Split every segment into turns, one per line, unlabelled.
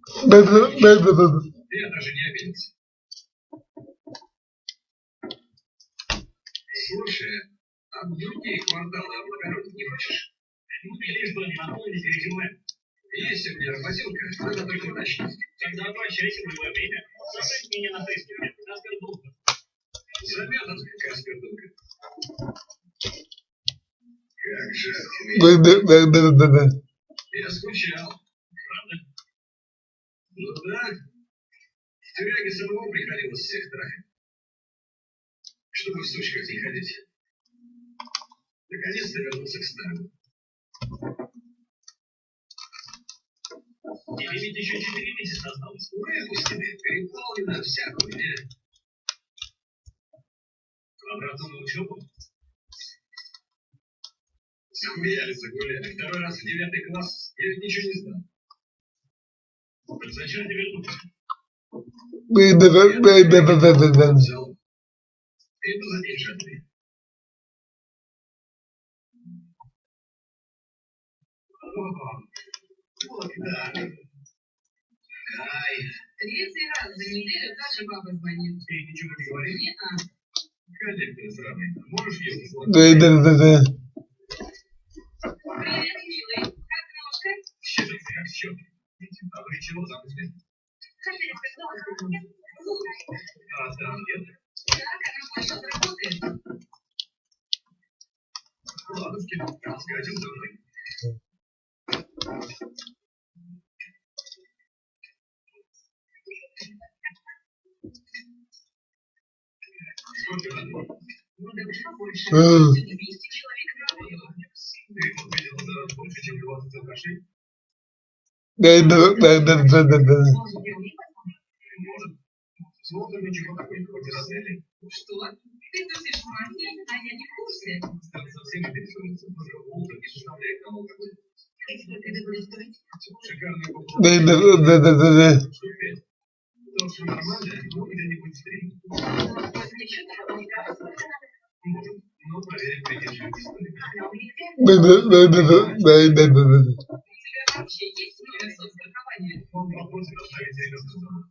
Ты даже не обиделся. Слушай, а в другие кварталы облагородить не хочешь? Ну, лишь бы наполнить резюме. Есть у меня работилка, надо только уточнить. Тогда обращайся в любое время. Забрать меня на Фейсбуке. Наскордулка. Заметан, как скордулка. Как же я скучал. Правда? Ну да. В тюряге самого приходилось всех трафить. Чтобы в сучках не ходить. Наконец-то вернулся к старому. Тебе ведь еще 4 месяца осталось. Выпустили, переполнено, вся хуйня. Обратно на учебу? Смеялись, загуляли. Второй раз в 9 класс. Я ведь ничего не знал. Так зачем тебе тут? Взял. Это задержанный. Вот так. Кайф. Третий раз за неделю даже баба звонит. Ты ничего не говоришь? Нет. Коллектор сраный. Можешь ехать? Привет, милый. Как ножка? Щедрый, как счет. А вы чего запустили? А там нет. Так, она больше заработает. Ладушки, скатим за мной. Сколько надо? Ну, да больше. 200 человек работало. Ты подвидел за больше, чем 20 алкашей? Может. Смотрим, ничего такой хоть разделили. Что? Ты тусишь в мафии, а я не в курсе. Там совсем не пересуется. Волга не составляет налога. Сколько это будет стоить? Шикарный вопрос. То, что нормально, ну, где-нибудь в 3. Может, но проверить придерживать историю. У тебя вообще есть номер соцстрахования? Он попросит оставить ребенка дома.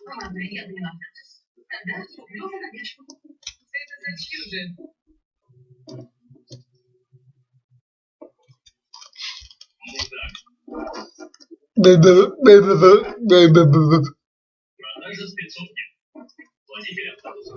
Ну ладно, я поняла. Тогда рублёв на печку. Это зачем же? Продажа спецов нет. Владимир автобус.